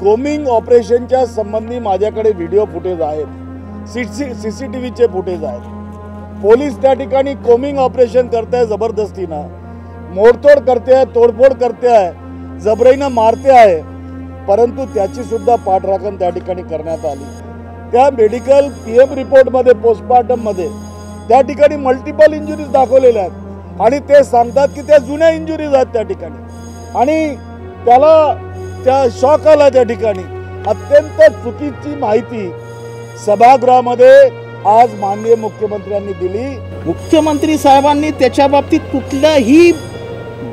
Combing ऑपरेशनच्या संबंधी माझ्याकडे व्हिडिओ फुटेज आहेत, CCTVचे फुटेज आहेत। पोलीस त्या ठिकाणी कोमिंग ऑपरेशन करताय, जबरदस्तीनं मोडतोड करते, तोडफोड करते आहे, जबरीनं मारते आहे, परंतु त्याची सुद्धा पाठराखण त्या ठिकाणी करण्यात आली। त्या मेडिकल PM रिपोर्टमध्ये, पोस्टमार्टममध्ये त्या ठिकाणी मल्टिपल इंजुरीज दाखवलेल्या आहेत आणि ते सांगतात की त्या जुन्या इंजुरीज आहेत त्या ठिकाणी आणि त्याला त्या शॉक आला त्या ठिकाणी। अत्यंत चुकीची माहिती सभागृहामध्ये आज माननीय मुख्यमंत्र्यांनी दिली। मुख्यमंत्री साहेबांनी त्याच्या बाबतीत कुठलंही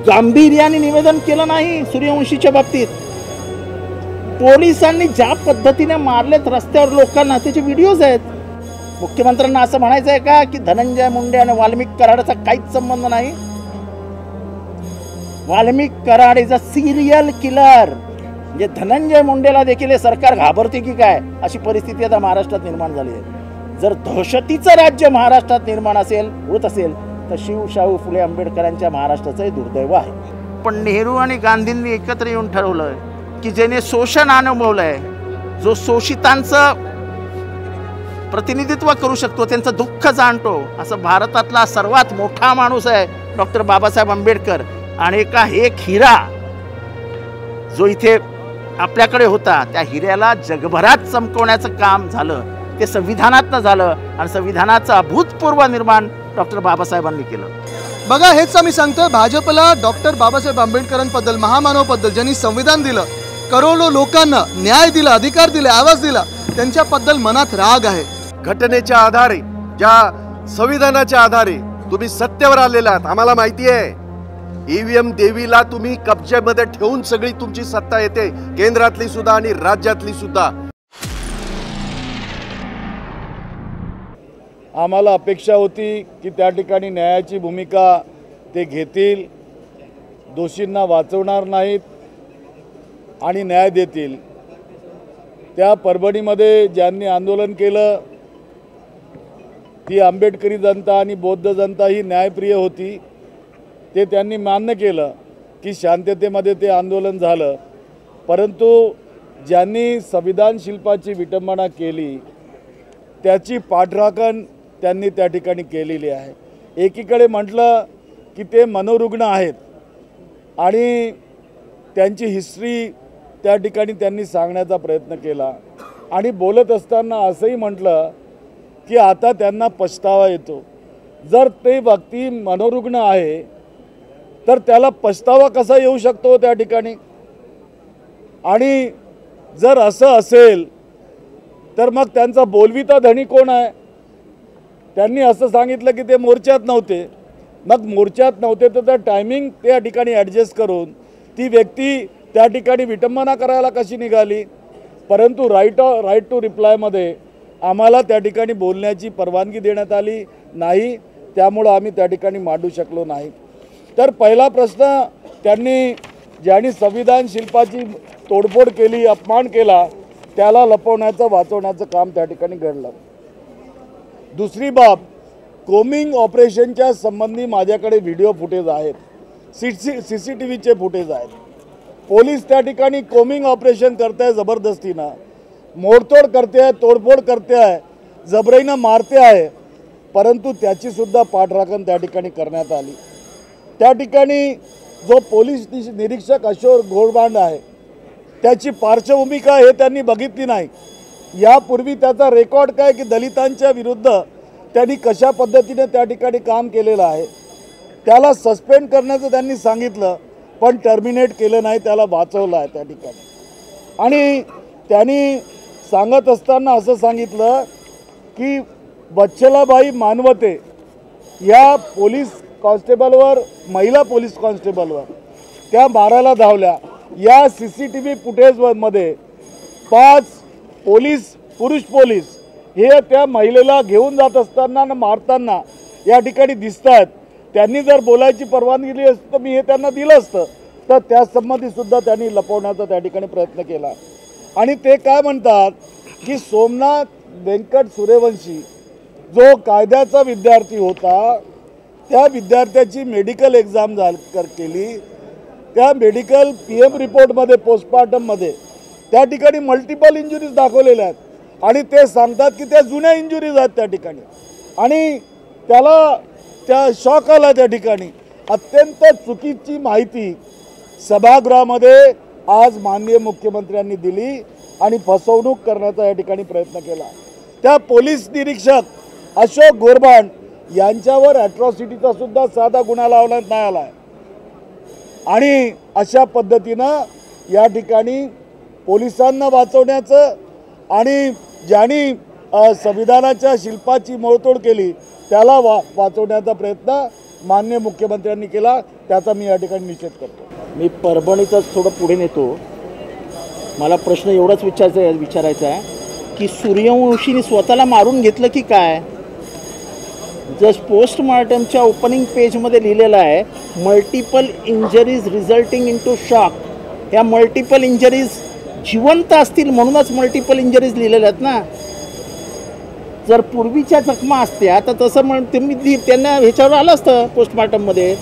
गांभीर्याने निवेदन केलं नाही। सूर्यवंशीच्या बाबतीत पोलिसांनी ज्या पद्धतीने मारलेत रस्त्यावर लोकांना, त्याचे व्हिडिओज आहेत। मुख्यमंत्र्यांना असं म्हणायचं आहे का की धनंजय मुंडे आणि वाल्मिक कराडचा काहीच संबंध नाही? Valmik Karad is a serial killer. म्हणजे धनंजय मुंडेला देखील हे सरकार घाबरते की काय, अशी परिस्थिती आता महाराष्ट्रात निर्माण झाली आहे। जर दहशतीचं राज्य महाराष्ट्रात निर्माण होत असेल तर शाहू फुले आंबेडकरांच्या महाराष्ट्राचं दुर्दैव आहे। पण नेहरू आणि गांधींनी एकत्र येऊन ठरवलं की ज्याने शोषण अनुभवलंय, जो शोषितांचं प्रतिनिधित्व करू शकतो, त्यांचं दुःख जाणतो, असं भारतातला सर्वात मोठा माणूस आहे डॉक्टर बाबासाहेब आंबेडकर। आणि एक हिरा जो इथे आपल्याकडे होता, त्या हिऱ्याला जगभरात चमकवण्याचं काम झालं, ते संविधानातनं झालं आणि संविधानाचं अभूतपूर्व निर्माण डॉक्टर बाबासाहेबांनी केलं। बघा, हेच आम्ही सांगतोय, भाजपला डॉक्टर बाबासाहेब आंबेडकरांबद्दल, महामानवाबद्दल ज्यांनी संविधान दिलं, करोडो लोकांना न्याय दिला, अधिकार दिले, आवाज दिला, त्यांच्याबद्दल मनात राग आहे। घटनेच्या आधारे, ज्या संविधानाच्या आधारे तुम्ही सत्तेवर आलेला आहात, आम्हाला माहिती आहे। EVM देवीला तुम्ही कब्जामध्ये ठेवून सगळी तुमची सत्ता येते, केंद्रातली सुद्धा आणि राज्यातली सुद्धा। आम्हाला अपेक्षा होती की त्या ठिकाणी न्यायाची भूमिका ते घेतील, दोषींना वाचवणार नाहीत आणि न्याय देतील। त्या परभणीमध्ये ज्यांनी आंदोलन केलं ती आंबेडकरी जनता आणि बौद्ध जनता ही न्यायप्रिय होती, ते त्यांनी मान्य केलं की शांततेमध्ये ते आंदोलन झालं। परंतु ज्यांनी संविधान शिल्पाची विटंबना केली त्याची पाठराखण त्यांनी त्या ठिकाणी केलेली आहे। एकीकडे म्हटलं की ते मनोरुग्ण आहेत आणि त्यांची हिस्ट्री त्या ठिकाणी त्यांनी सांगण्याचा प्रयत्न केला आणि बोलत असताना असंही म्हटलं की आता त्यांना पछतावा येतो। जर ते व्यक्ती मनोरुग्ण आहे तर त्याला पछतावा कसा येऊ शकतो त्या ठिकाणी? आणि जर असं असेल तर मग त्यांचा बोलविता धनी कोण आहे? त्यांनी असं सांगितलं की ते मोर्चात नव्हते। मग मोर्चात नव्हते तर त्या टायमिंग त्या ठिकाणी ॲडजस्ट करून ती व्यक्ती त्या ठिकाणी विटंबना करायला कशी निघाली? परंतु राईट टू रिप्लायमध्ये आम्हाला त्या ठिकाणी बोलण्याची परवानगी देण्यात आली नाही, त्यामुळं आम्ही त्या ठिकाणी मांडू शकलो नाही। तर पहिला प्रश्न, ज्यांनी संविधान शिल्पाची तोडफोड केली, अपमान केला, त्याला लपवण्याचं, वाचवण्याचं काम त्या ठिकाणी घडलं। दुसरी बाब, कोमिंग ऑपरेशनच्या संबंधी माझ्याकडे व्हिडिओ फुटेज आहेत, CCTVचे फुटेज आहेत। पोलीस त्या ठिकाणी कोमिंग ऑपरेशन करते आहे, जबरदस्तीनं मोडतोड करते आहे, तोडफोड करते आहे, जबरीनं मारते आहे, परंतु त्याची सुद्धा पाठराखण त्या ठिकाणी करण्यात आली। त्या ठिकाणी जो पोलीस निरीक्षक अशोक घोडबांड आहे त्याची पार्श्वभूमी काय हे त्यांनी बघितली नाही। यापूर्वी त्याचा रेकॉर्ड काय की दलितांच्या विरुद्ध त्यांनी कशा पद्धतीने त्या ठिकाणी काम केलेलं आहे, त्याला सस्पेंड करण्याचं त्यांनी सांगितलं पण टर्मिनेट केलं नाही, त्याला वाचवलं आहे त्या ठिकाणी। आणि त्यांनी सांगत असताना असं सांगितलं की वत्सलाबाई मानवते या पोलीस कॉन्स्टेबलवर, महिला पोलीस कॉन्स्टेबलवर त्या मारायला धावल्या। या CCTV फुटेजमध्ये 5 पुरुष पोलीस हे त्या महिलेला घेऊन जात असताना मारताना या ठिकाणी दिसत आहेत। त्यांनी जर बोलायची परवानगी दिली असती तर मी हे त्यांना दिलं असतं, तर त्यासंबंधी सुद्धा त्यांनी लपवण्याचा त्या ठिकाणी प्रयत्न केला। आणि ते काय म्हणतात की सोमनाथ व्यंकट सूर्यवंशी जो कायद्याचा विद्यार्थी होता, त्या विद्यार्थ्याची मेडिकल एग्जाम केली, त्या मेडिकल PM रिपोर्टमध्ये, पोस्टमार्टममध्ये त्या ठिकाणी मल्टिपल इंजुरीज दाखवलेल्या आहेत आणि ते सांगतात की त्या जुन्या इंजुरीज आहेत त्या ठिकाणी आणि त्या शॉक आला त्या ठिकाणी. अत्यंत चुकीची माहिती सभागृहामध्ये आज माननीय मुख्यमंत्र्यांनी दिली आणि फसवणूक करण्याचा या ठिकाणी प्रयत्न केला. त्या पोलीस निरीक्षक अशोक गोरबाण यांच्यावर ॲट्रॉसिटीचा सुद्धा साधा गुन्हा लावण्यात नाही आला आहे आणि अशा पद्धतीनं या ठिकाणी पोलिसांना वाचवण्याचं आणि ज्यांनी संविधानाच्या शिल्पाची मोडतोड केली त्याला वाचवण्याचा प्रयत्न माननीय मुख्यमंत्र्यांनी केला, त्याचा मी या ठिकाणी निषेध करतो. मी परभणीचाच थोडं पुढे नेतो. मला प्रश्न एवढाच विचारायचा आहे की सूर्यवंशीने स्वतःला मारून घेतलं की काय? जस्ट पोस्टमॉर्टमच्या ओपनिंग पेजमध्ये लिहिलेलं आहे multiple injuries resulting into shock. ह्या मल्टिपल इंजरीज जिवंत असतील म्हणूनच मल्टिपल इंजरीज लिहिलेल्या आहेत ना. जर पूर्वीच्या जखमा असत्या तर तसं त्यांना ह्याच्यावर आलं असतं पोस्टमॉर्टममध्ये.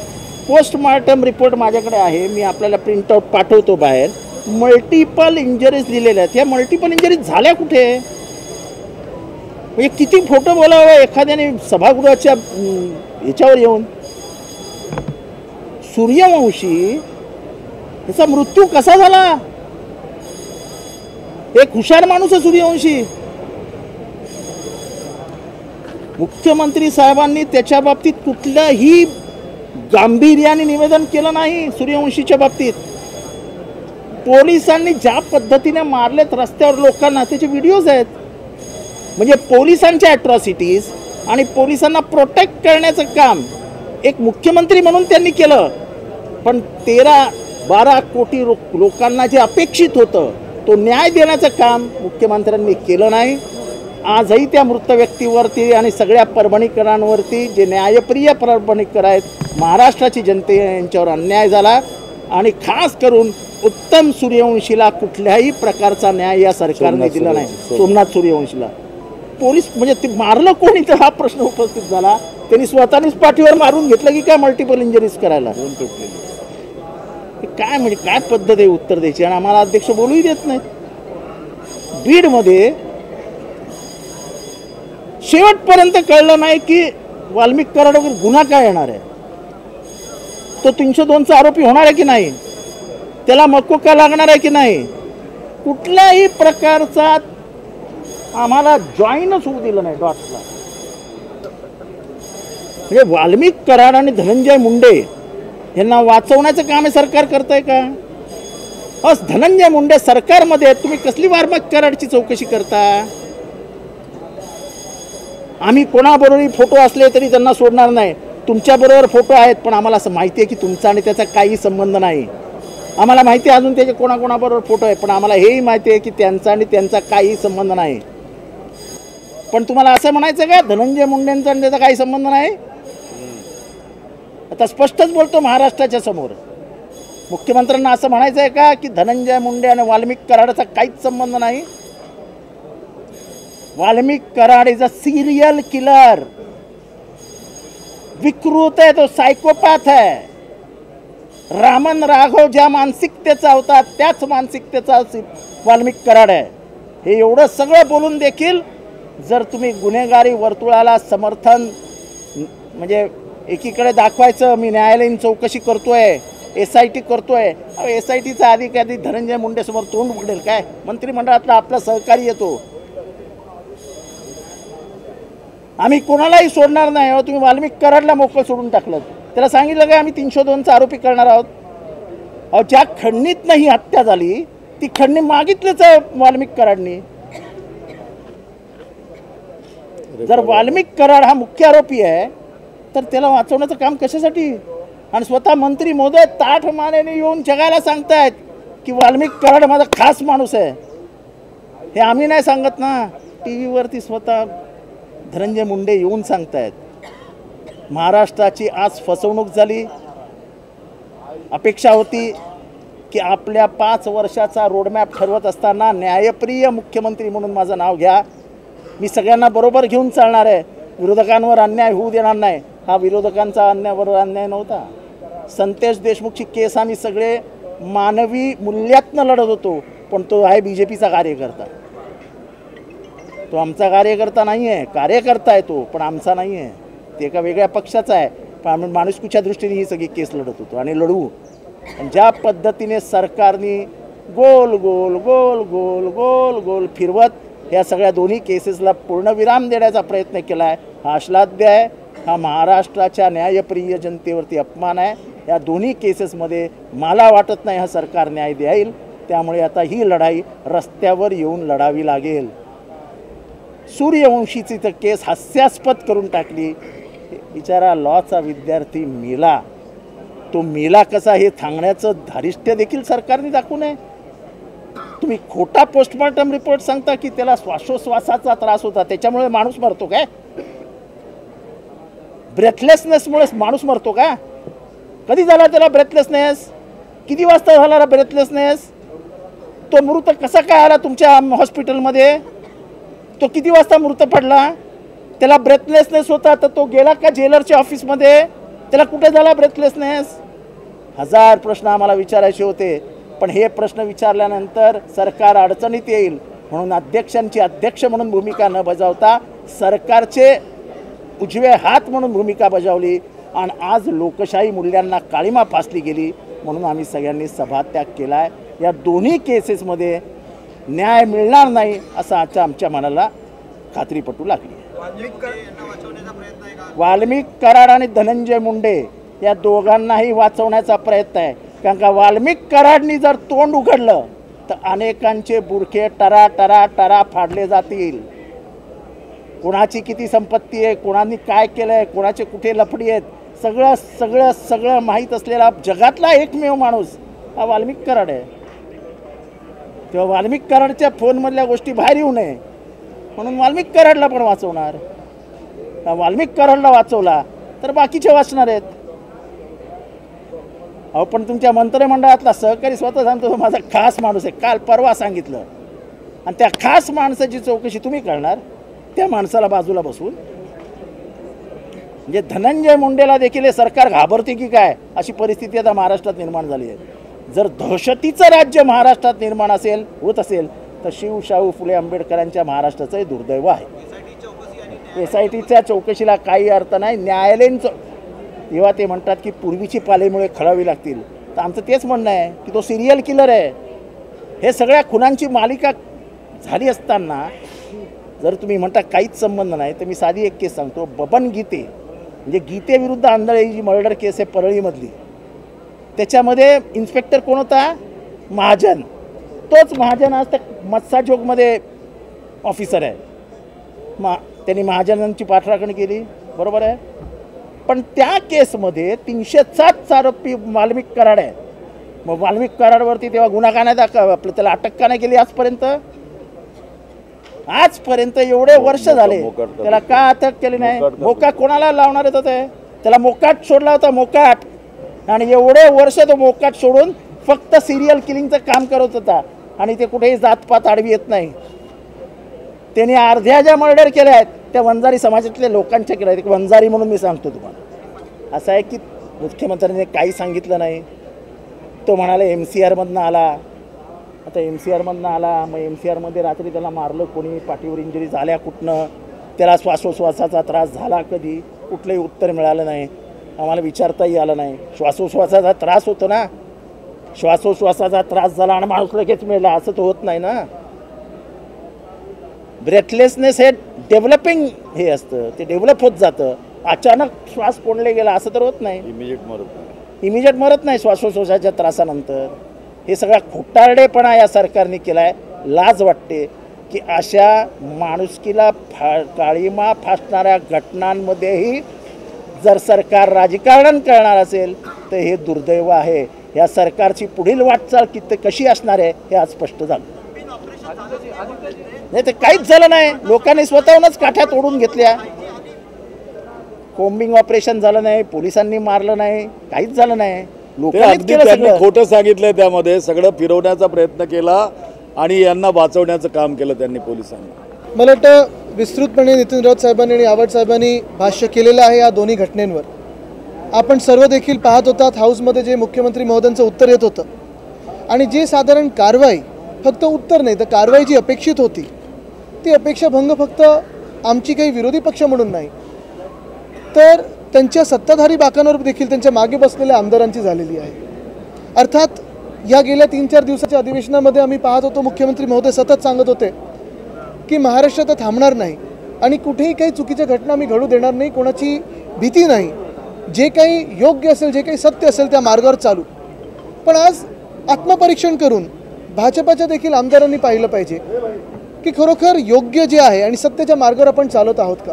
पोस्टमॉर्टम रिपोर्ट माझ्याकडे आहे, मी आपल्याला प्रिंटआउट पाठवतो बाहेर. मल्टिपल इंजरीज लिहिलेल्या आहेत. ह्या मल्टिपल इंजरीज झाल्या कुठे? म्हणजे किती फोटो बोलावं एखाद्याने सभागृहाच्या ह्याच्यावर येऊन. सूर्यवंशी याचा मृत्यू कसा झाला? एक हुशार माणूस आहे सूर्यवंशी. मुख्यमंत्री साहेबांनी त्याच्या बाबतीत कुठल्याही गांभीर्याने निवेदन केलं नाही. सूर्यवंशीच्या बाबतीत पोलिसांनी ज्या पद्धतीने मारलेत रस्त्यावर लोकांना त्याचे व्हिडिओज आहेत. म्हणजे पोलिसांच्या ॲट्रॉसिटीज आणि पोलिसांना प्रोटेक्ट करण्याचं काम एक मुख्यमंत्री म्हणून त्यांनी केलं. पण 13-12 कोटी लोकांना जे अपेक्षित होतं तो न्याय देण्याचं काम मुख्यमंत्र्यांनी केलं नाही. आजही त्या मृत व्यक्तीवरती आणि सगळ्या परभणीकरांवरती जे न्यायप्रिय परभणीकर आहेत महाराष्ट्राची जनते यांच्यावर अन्याय झाला आणि खास करून उत्तम सूर्यवंशीला कुठल्याही प्रकारचा न्याय या सरकारने दिला नाही. सोमनाथ सूर्यवंशीला पोलीस म्हणजे ते मारलं कोणी तर हा प्रश्न उपस्थित झाला. त्यांनी स्वतःनेच पाठीवर मारून घेतलं की काय मल्टिपल इंजरीज करायला? काय म्हणजे काय पद्धत आहे उत्तर द्यायची? आणि आम्हाला अध्यक्ष बोलूही देत नाहीत. बीडमध्ये शेवटपर्यंत कळलं नाही की वाल्मिक कराडवर गुन्हा काय येणार आहे. तो 302चा आरोपी होणार आहे की नाही, त्याला मकोका लागणार आहे की नाही, कुठल्याही प्रकारचा आम्हाला जॉईनच होऊ दिलं नाही डॉट्सला. म्हणजे वाल्मिक कराड आणि धनंजय मुंडे यांना वाचवण्याचं काम हे सरकार करतंय का? धनंजय मुंडे सरकारमध्ये तुम्ही कसली वाल्मिक कराडची चौकशी करता? आम्ही कोणाबरोबरही फोटो असले तरी त्यांना सोडणार नाही. तुमच्याबरोबर फोटो आहेत पण आम्हाला असं माहिती आहे की तुमचा आणि त्याचा काही संबंध नाही. आम्हाला माहिती आहे अजून त्याचे कोणाकोणाबरोबर फोटो आहे पण आम्हाला हेही माहिती आहे की त्यांचा आणि त्यांचा काही संबंध नाही. पण तुम्हाला असं म्हणायचं का धनंजय मुंडेंचा आणि त्याचा काही संबंध नाही? आता स्पष्टच बोलतो महाराष्ट्राच्या समोर. मुख्यमंत्र्यांना असं म्हणायचं आहे का की धनंजय मुंडे आणि वाल्मिक कराडचा काहीच संबंध नाही? Valmik Karad is a serial killer. विकृत आहे तो, सायकोपॅथ आहे. रामन राघव ज्या मानसिकतेचा होता त्याच मानसिकतेचा वाल्मिक कराड आहे. हे एवढं सगळं बोलून देखील जर तुम्ही गुन्हेगारी वर्तुळाला समर्थन म्हणजे एकीकडे दाखवायचं मी न्यायालयीन चौकशी करतोय, SIT करतोय. SITचा अधिकारी धनंजय मुंडेसमोर तोंड उघडेल काय? मंत्रिमंडळातला आपला सहकारी येतो. आम्ही कोणालाही सोडणार नाही. तुम्ही वाल्मिक कराडला मोकळं सोडून टाकलं. त्याला सांगितलं काय आम्ही 302चा आरोपी करणार आहोत. ज्या खंडणीतनं ही हत्या झाली ती खंडणी मागितलीच आहे वाल्मिक कराडनी. जर वाल्मिक कराड हा मुख्य आरोपी आहे तर त्याला वाचवण्याचं काम कशासाठी? आणि स्वतः मंत्री महोदय ताठ मानेने येऊन जगाला सांगतायत की वाल्मिक कराड माझा खास माणूस आहे. हे आम्ही नाही सांगत ना, TV वरती स्वतः धनंजय मुंडे येऊन सांगतायत. महाराष्ट्राची आज फसवणूक झाली. अपेक्षा होती की आपल्या 5 वर्षाचा रोडमॅप ठरवत असताना न्यायप्रिय मुख्यमंत्री म्हणून माझं नाव घ्या. मी सगळ्यांना बरोबर घेऊन चालणार आहे. विरोधकांवर अन्याय होऊ देणार नाही. हा विरोधकांचा अन्यायाबरोबर अन्याय नव्हता. संतेश देशमुखची केस आम्ही सगळे मानवी मूल्यातनं लढत होतो पण तो आहे BJPचा कार्यकर्ता. तो आमचा कार्यकर्ता नाही आहे, कार्यकर्ता आहे तो, पण आमचा नाही आहे. ते एका वेगळ्या पक्षाचा आहे, पण आम्ही माणुसकीच्या दृष्टीने ही सगळी केस लढत होतो आणि लढवू. आणि ज्या पद्धतीने सरकारने गोल गोल गोल गोल गोल गोल फिरवत ह्या सगळ्या दोन्ही केसेसला पूर्णविराम देण्याचा प्रयत्न केला आहे, हा अश्लाघ्य आहे. हा महाराष्ट्राच्या न्यायप्रिय जनतेवरती अपमान आहे. या दोन्ही केसेसमध्ये मला वाटत नाही हा सरकार न्याय देईल. त्यामुळे आता ही लढाई रस्त्यावर येऊन लढावी लागेल. सूर्यवंशीची तर केस हास्यास्पद करून टाकली. बिचारा लॉचा विद्यार्थी मेला. तो मेला कसा हे सांगण्याचं धारिष्ट्य देखील सरकारने दाखवू नये. तुम्ही खोटा पोस्टमॉर्टम रिपोर्ट सांगता की त्याला श्वासोश्वासाचा त्रास होता, त्याच्यामुळे माणूस मरतो काय? ब्रेथलेसनेसमुळे माणूस मरतो का? कधी झाला त्याला ब्रेथलेसनेस? किती वाजता झाला ब्रेथलेसनेस? तो मृत कसा काय आला तुमच्या हॉस्पिटलमध्ये? तो किती वाजता मृत पडला? त्याला ब्रेथलेसनेस होता तर तो गेला का जेलरच्या ऑफिसमध्ये? त्याला कुठे झाला ब्रेथलेसनेस? हजार प्रश्न आम्हाला विचारायचे होते, पण हे प्रश्न विचारल्यानंतर सरकार अडचणीत येईल म्हणून अध्यक्षांची अध्यक्ष म्हणून भूमिका न बजावता सरकारचे उजवे हात म्हणून भूमिका बजावली आणि आज लोकशाही मूल्यांना काळिमा फासली गेली. म्हणून आम्ही सगळ्यांनी सभात्याग केला आहे. या दोन्ही केसेसमध्ये न्याय मिळणार नाही असं आमच्या मनाला खात्री पटू लागली. वाल्मिक कराड आणि धनंजय मुंडे या दोघांनाही वाचवण्याचा प्रयत्न आहे. कारण का वाल्मिक कराडनी जर तोंड उघडलं तर अनेकांचे बुरखे टरा टरा टरा फाडले जातील. कोणाची किती संपत्ती आहे, कोणाने काय केलं आहे, कोणाचे कुठे लफडी आहेत, सगळं सगळं सगळं माहीत असलेला जगातला एकमेव माणूस हा वाल्मिक कराड आहे. तेव्हा वाल्मिक कराडच्या फोनमधल्या गोष्टी बाहेर येऊ नये म्हणून वाल्मिक कराडला पण वाचवणार. वाल्मिक कराडला वाचवला तर बाकीचे वाचणार आहेत. अहो पण तुमच्या मंत्रिमंडळातला सहकारी स्वतः सांगतो तो माझा खास माणूस आहे, काल परवा सांगितलं. आणि त्या खास माणसाची चौकशी तुम्ही करणार त्या माणसाला बाजूला बसून? म्हणजे धनंजय मुंडेला देखील हे सरकार घाबरते की काय अशी परिस्थिती आता महाराष्ट्रात निर्माण झाली आहे. जर दहशतीचं राज्य महाराष्ट्रात निर्माण होत असेल तर शिवशाहू फुले आंबेडकरांच्या महाराष्ट्राचं हे दुर्दैव आहे. SITच्या चौकशीला काही अर्थ नाही. न्यायालयीन तेव्हा ते म्हणतात की पूर्वीची पालेमुळे खळावी लागतील, तर आमचं तेच म्हणणं आहे की तो सिरियल किलर आहे. हे सगळ्या खुनांची मालिका झाली असताना जर तुम्ही म्हणता काहीच संबंध नाही, तर मी साधी एक केस सांगतो. बबन गीते म्हणजे गीते विरुद्ध आंधळे ही जी मर्डर केस आहे परळीमधली, त्याच्यामध्ये इन्स्पेक्टर कोण होता? महाजन. तोच महाजन आज त्या मत्साजोगमध्ये ऑफिसर आहे. त्यांनी महाजनांची पाठराखण केली, बरोबर आहे. पण त्या केसमध्ये 307 आरोपी वाल्मिक कराड आहे. मग वाल्मिक कराडवरती तेव्हा गुन्हा का नाही आपलं त्याला अटक का नाही केली आजपर्यंत? आजपर्यंत एवढे वर्ष झाले त्याला का अटक केली नाही? मोकाट कोणाला लावणार होते? त्याला मोकाट सोडला होता, मोकाट. आणि एवढे वर्ष तो मोकाट सोडून फक्त सिरियल किलिंगचं काम करत होता आणि ते कुठेही जातपात आडवी येत नाही. त्यांनी अर्ध्या ज्या मर्डर केल्या आहेत त्या वंजारी समाजातल्या लोकांच्या केल्या आहेत. वंजारी म्हणून मी सांगतो तुम्हाला. असं आहे की मुख्यमंत्र्यांनी काही सांगितलं नाही. तो म्हणाला MCRमधनं आला. आता MCRमधनं आला, मग MCRमध्ये रात्री त्याला मारलं कोणी, पाठीवर इंजुरी झाल्या कुठनं, त्याला श्वासोश्वासाचा त्रास झाला कधी, कुठलंही उत्तर मिळालं नाही. आम्हाला विचारताही आलं नाही. श्वासोश्वासाचा त्रास होतो ना, श्वासोश्वासाचा त्रास झाला आणि माणूस लगेच मिळाला असं तर होत नाही ना. ब्रेथलेसनेस हे डेव्हलपिंग हे असतं, ते डेव्हलप होत जातं. अचानक श्वास कोंडले गेला असं तर होत नाही. इमिजिएट मरत नाही श्वासोश्वासाच्या त्रासानंतर. हे सगळा खोटारडेपणा या सरकारने केला आहे. लाज वाटते की अशा माणुसकीला काळीमा फासणाऱ्या घटनांमध्येही जर सरकार राजकारण करणार असेल तर हे दुर्दैव आहे. या सरकारची पुढील वाटचाल कशी असणार आहे हे आज स्पष्ट झालं. नाही तर काहीच झालं नाही. लोकांनी स्वतःहूनच काठ्या तोडून घेतल्या. कोम्बिंग ऑपरेशन झालं नाही, पोलिसांनी मारलं नाही, काहीच झालं नाही. त्यांनी खोटं सांगितलंय, त्यामध्ये सगळं फिरवण्याचा प्रयत्न केला आणि यांना वाचवण्याचं काम केलं त्यांनी पोलिसांनी. मला वाटतं विस्तृतपणे नितीन राऊत साहेबांनी आणि आव्हाड साहेबांनी भाष्य केलेलं आहे या दोन्ही घटनेंवर. आपण सर्व देखील पाहत होतात हाऊसमध्ये जे मुख्यमंत्री महोदयांचं उत्तर येत होतं आणि जे साधारण कारवाई फक्त उत्तर नाही तर कारवाई जी अपेक्षित होती ती अपेक्षाभंग फक्त आमची काही विरोधी पक्ष म्हणून नाही तर त्यांच्या सत्ताधारी बाकांवर देखील त्यांच्या मागे बसलेल्या आमदारांची झालेली आहे. अर्थात या गेल्या 3-4 दिवसाच्या अधिवेशनामध्ये आम्ही पाहत होतो मुख्यमंत्री महोदय सतत सांगत होते की महाराष्ट्र आता थांबणार नाही आणि कुठेही काही चुकीच्या घटना आम्ही घडू देणार नाही, कोणाची भीती नाही, जे काही योग्य असेल जे काही सत्य असेल त्या मार्गावर चालू. पण आज आत्मपरीक्षण करून भाजपाच्या देखील आमदारांनी पाहिलं पाहिजे की खरोखर योग्य जे आहे आणि सत्याच्या मार्गावर आपण चालत आहोत का,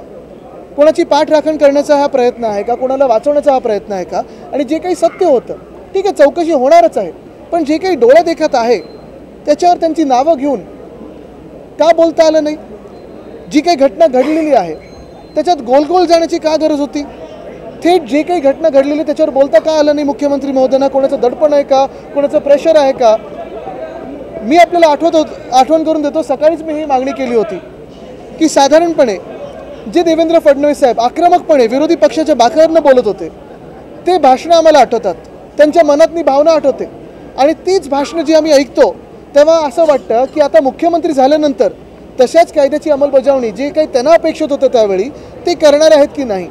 कोणाची पाठराखण करण्याचा हा प्रयत्न आहे का, कोणाला वाचवण्याचा हा प्रयत्न आहे का. आणि जे काही सत्य होतं ठीक आहे चौकशी होणारच आहे, पण जे काही डोळ्या देखत आहे त्याच्यावर त्यांची नावं घेऊन का बोलता आलं नाही. जी काही घटना घडलेली आहे त्याच्यात गोल जाण्याची का गरज होती. थेट जे काही घटना घडलेली त्याच्यावर बोलता का आलं नाही मुख्यमंत्री महोदयांना. कोणाचं दडपण आहे का, कोणाचं प्रेशर आहे का. मी आपल्याला आठवण करून देतो, सकाळीच मी ही मागणी केली होती की साधारणपणे जे देवेंद्र फडणवीस साहेब आक्रमकपणे विरोधी पक्षाच्या बाकावरनं बोलत होते ते भाषणं आम्हाला आठवतात, त्यांच्या मनातली भावना आठवते आणि तीच भाषणं जी आम्ही ऐकतो तेव्हा असं वाटतं की आता मुख्यमंत्री झाल्यानंतर तशाच कायद्याची अंमलबजावणी जे काही त्यांना अपेक्षित होतं त्यावेळी ते करणार आहेत की नाही.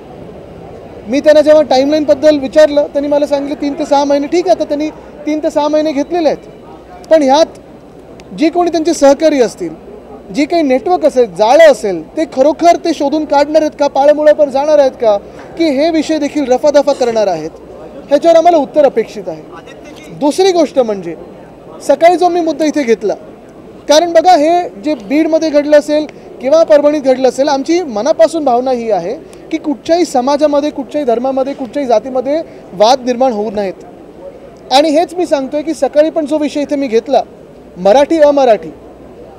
मी त्यांना जेव्हा टाईमलाईनबद्दल विचारलं त्यांनी मला सांगितलं 3 ते 6 महिने. ठीक आहे, आता त्यांनी 3 ते 6 महिने घेतलेले आहेत, पण ह्यात जे कोणी त्यांचे सहकारी असतील, जे काही नेटवर्क असेल, जाळं असेल, ते खरोखर ते शोधून काढणार आहेत का, पाळमुळावर जाणार आहेत का, की हे विषय देखील रफादफा करणार आहेत, ह्याच्यावर आम्हाला उत्तर अपेक्षित आहे. दुसरी गोष्ट म्हणजे सकाळी जो मी मुद्दा इथे घेतला, कारण बघा हे जे बीडमध्ये घडलं असेल किंवा परभणीत घडलं असेल, आमची मनापासून भावना ही आहे की कुठच्याही समाजामध्ये, कुठच्याही धर्मामध्ये, कुठच्याही जातीमध्ये वाद निर्माण होऊ नयेत. आणि हेच मी सांगतोय की सकाळी पण जो विषय इथे मी घेतला, मराठी अमराठी,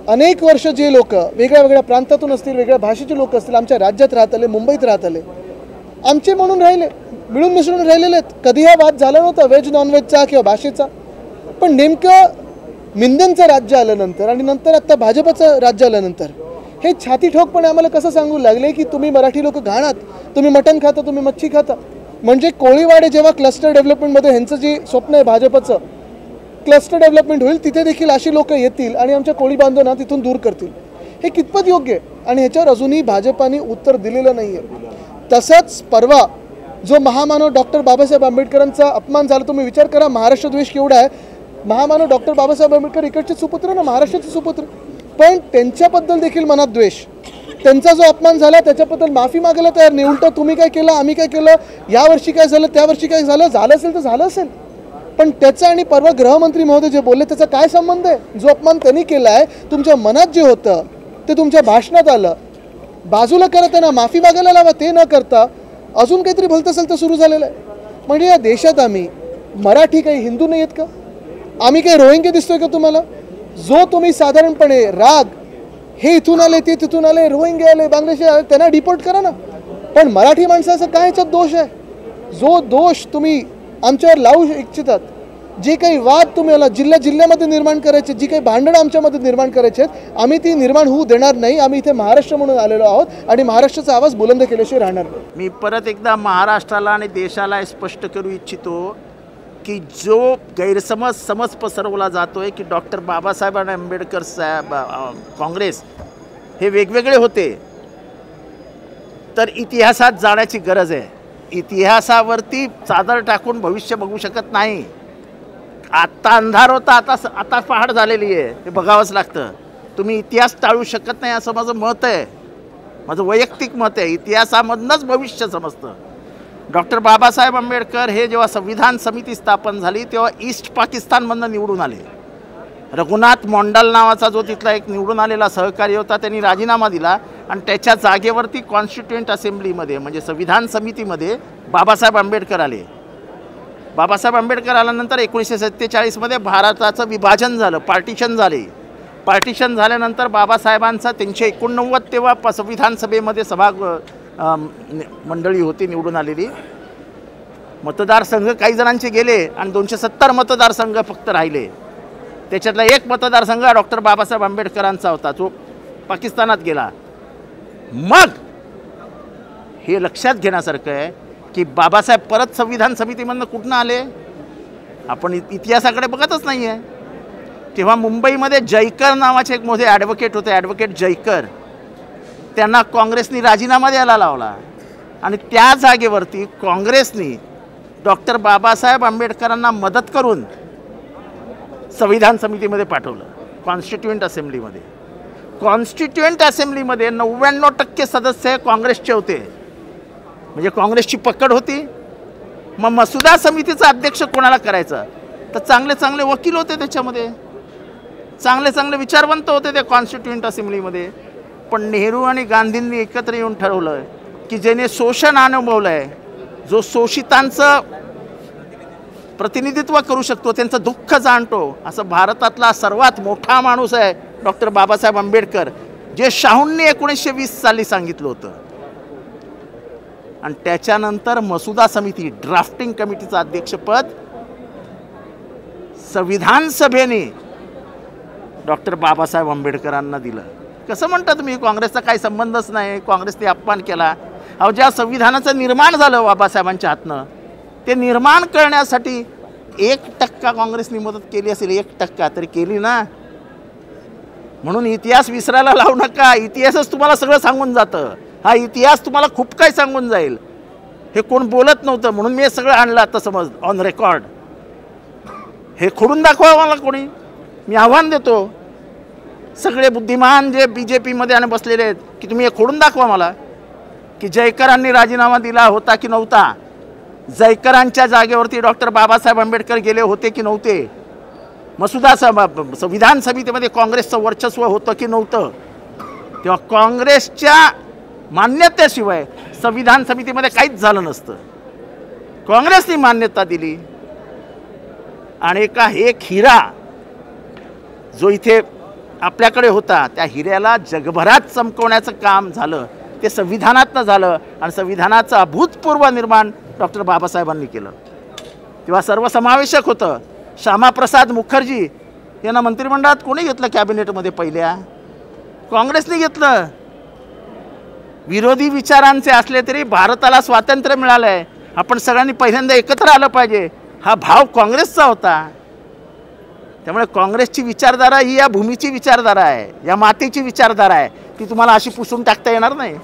अनेक वर्ष जे लोक वेगळ्या वेगळ्या प्रांतातून असतील, वेगळ्या भाषेचे लोक असतील, आमच्या राज्यात राहत आले, मुंबईत राहत आले, आमचे म्हणून राहिले, मिळून मिसळून राहिलेले आहेत. कधी हा वाद झाला नव्हता व्हेज नॉनव्हेजचा किंवा भाषेचा, पण नेमकं मिंदनचं राज्य आल्यानंतर आणि नंतर आत्ता भाजपचं राज्य आल्यानंतर हे छाती ठोकपणे आम्हाला कसं सांगू लागले की तुम्ही मराठी लोक घाणात, तुम्ही मटण खाता, तुम्ही मच्छी खाता. म्हणजे कोळीवाडे जेव्हा क्लस्टर डेव्हलपमेंटमध्ये ह्यांचं जे स्वप्न आहे भाजपचं, क्लस्टर डेव्हलपमेंट होईल तिथे देखील अशी लोक येतील आणि आमच्या कोळी बांधवांना तिथून दूर करतील. हे कितपत योग्य आहे आणि ह्याच्यावर अजूनही भाजपाने उत्तर दिलेलं नाही आहे. तसंच परवा जो महामानव डॉक्टर बाबासाहेब आंबेडकरांचा अपमान झाला, तुम्ही विचार करा महाराष्ट्र द्वेष केवढा आहे. महामानव डॉक्टर बाबासाहेब आंबेडकर इकडचे सुपुत्र ना, महाराष्ट्राचे सुपुत्र, पण त्यांच्याबद्दल देखील मनात द्वेष. त्यांचा जो अपमान झाला त्याच्याबद्दल माफी मागायला तयार नाही. उलटं तुम्ही काय केलं, आम्ही काय केलं, यावर्षी काय झालं, त्या वर्षी काय झालं, झालं असेल तर झालं असेल, पण त्याचा आणि परवा गृहमंत्री महोदय जे बोलले त्याचा काय संबंध आहे. जो अपमान त्यांनी केला आहे तुमच्या मनात जे होतं ते तुमच्या भाषणात आलं, बाजूला करत त्यांना माफी मागायला लावा, ते न करता अजून काहीतरी भलतं असेल तर सुरू झालेलं आहे. म्हणजे या देशात आम्ही मराठी काही हिंदू नाही आहेत का, आम्ही काही रोहिंगे दिसतोय का तुम्हाला. जो तुम्ही साधारणपणे राग हे इथून आले ते तिथून आले, रोहिंगे आले, बांगलादेशी आले, त्यांना डिपोर्ट करा ना, पण मराठी माणसाचा काय ह्याच्यात दोष आहे. जो दोष तुम्ही आमच्यावर लावू इच्छितात, जे काही वाद तुम्हाला जिल्ह्यामध्ये निर्माण करायचे, जी काही भांडणं आमच्यामध्ये निर्माण करायचे आहेत, आम्ही ती निर्माण होऊ देणार नाही. आम्ही इथे महाराष्ट्र म्हणून आलेलो आहोत आणि महाराष्ट्राचा आवाज बुलंद केल्याशिवाय राहणार नाही. मी परत एकदा महाराष्ट्राला आणि देशाला स्पष्ट करू इच्छितो की जो समज पसरवला जातोय की डॉक्टर बाबासाहेब आंबेडकर साहेब काँग्रेस हे वेगवेगळे होते, तर इतिहासात जाण्याची गरज आहे. इतिहासावरती चादर टाकून भविष्य बघू शकत नाही. आत्ता अंधार होता, आता पहाड झालेली आहे, हे बघावंच लागतं. तुम्ही इतिहास टाळू शकत नाही असं माझं मत आहे, माझं वैयक्तिक मत आहे. इतिहासामधूनच भविष्य समजतं. डॉक्टर बाबासाहेब आंबेडकर हे जेव्हा संविधान समिती स्थापन झाली तेव्हा ईस्ट पाकिस्तानमधनं निवडून आले. रघुनाथ मोंडाल नावाचा जो तिथला एक निवडून आलेला सहकारी होता त्यांनी राजीनामा दिला आणि त्याच्या जागेवरती कॉन्स्टिट्युएंट असेंब्लीमध्ये म्हणजे संविधान समितीमध्ये बाबासाहेब आंबेडकर आले. बाबासाहेब आंबेडकर आल्यानंतर 1947मध्ये भारताचं विभाजन झालं, पार्टिशन झाले. पार्टिशन झाल्यानंतर बाबासाहेबांचा 389 तेव्हा संविधान सभेमध्ये मंडळी होती निवडून आलेली. मतदारसंघ काही जणांचे गेले आणि 270 मतदारसंघ फक्त राहिले. त्याच्यातला एक मतदारसंघ डॉक्टर बाबासाहेब आंबेडकरांचा होता, जो पाकिस्तानात गेला. मग हे लक्षात घेण्यासारखं आहे की बाबासाहेब परत संविधान समितीमधनं कुठनं आले. आपण इतिहासाकडे बघतच नाही आहे. तेव्हा मुंबईमध्ये जयकर नावाचे एक मोठे ॲडव्होकेट होते, ॲडव्होकेट जयकर, त्यांना काँग्रेसनी राजीनामा द्यायला लावला आणि त्या जागेवरती काँग्रेसनी डॉक्टर बाबासाहेब आंबेडकरांना मदत करून संविधान समितीमध्ये पाठवलं, कॉन्स्टिट्युएंट असेंब्लीमध्ये. कॉन्स्टिट्युएंट असेंब्लीमध्ये 99% सदस्य काँग्रेसचे होते, म्हणजे काँग्रेसची पकड होती. मग मसुदा समितीचा अध्यक्ष कोणाला करायचा, तर चांगले चांगले वकील होते त्याच्यामध्ये, चांगले चांगले विचारवंत होते ते कॉन्स्टिट्युएंट असेंब्लीमध्ये. पण नेहरू आणि गांधींनी एकत्र येऊन ठरवलं की ज्याने शोषण अनुभवलं आहे, जो शोषितांचं प्रतिनिधित्व करू शकतो, त्यांचं दुःख जाणतो, असं भारतातला सर्वात मोठा माणूस आहे डॉक्टर बाबासाहेब आंबेडकर, जे शाहूंनी 1920 साली सांगितलं होतं. आणि त्याच्यानंतर मसुदा समिती, ड्राफ्टिंग कमिटीचं अध्यक्षपद संविधान सभेने डॉक्टर बाबासाहेब आंबेडकरांना दिलं. कसं म्हणता तुम्ही काँग्रेसचा काही संबंधच नाही, काँग्रेसने अपमान केला? अहो, ज्या संविधानाचं निर्माण झालं बाबासाहेबांच्या हातनं, ते निर्माण करण्यासाठी 1% काँग्रेसने मदत केली असेल, 1% तरी केली ना. म्हणून इतिहास विसरायला लावू नका. इतिहासच तुम्हाला सगळं सांगून जातं. हा इतिहास तुम्हाला खूप काही सांगून जाईल. हे कोण बोलत नव्हतं म्हणून मी हे सगळं आणलं आता समज ऑन रेकॉर्ड. हे खोडून दाखवा मला कोणी. मी आव्हान देतो सगळे बुद्धिमान जे BJPमध्ये आणि बसलेले आहेत की तुम्ही हे खोडून दाखवा मला की जयकरांनी राजीनामा दिला होता की नव्हता, जयकरांच्या जागेवरती डॉक्टर बाबासाहेब आंबेडकर गेले होते की नव्हते, मसुदा संविधान समितीमध्ये काँग्रेसचं वर्चस्व होतं की नव्हतं. तेव्हा काँग्रेसच्या मान्यतेशिवाय संविधान समितीमध्ये काहीच झालं नसतं. काँग्रेसने मान्यता दिली आणि एक हिरा जो इथे आपल्याकडे होता, त्या हिऱ्याला जगभरात चमकवण्याचं काम झालं ते संविधानातनं झालं. आणि संविधानाचं अभूतपूर्व निर्माण डॉक्टर बाबासाहेबांनी केलं. तेव्हा सर्वसमावेशक होतं. श्यामाप्रसाद मुखर्जी यांना मंत्रिमंडळात कोणी घेतलं कॅबिनेटमध्ये? पहिल्या काँग्रेसने घेतलं. विरोधी विचारांचे असले तरी भारताला स्वातंत्र्य मिळालं आहे, आपण सगळ्यांनी पहिल्यांदा एकत्र आलं पाहिजे, हा भाव काँग्रेसचा होता. त्यामुळे काँग्रेसची विचारधारा ही या भूमीची विचारधारा आहे, या मातीची विचारधारा आहे, ती तुम्हाला अशी पुसून टाकता येणार नाही.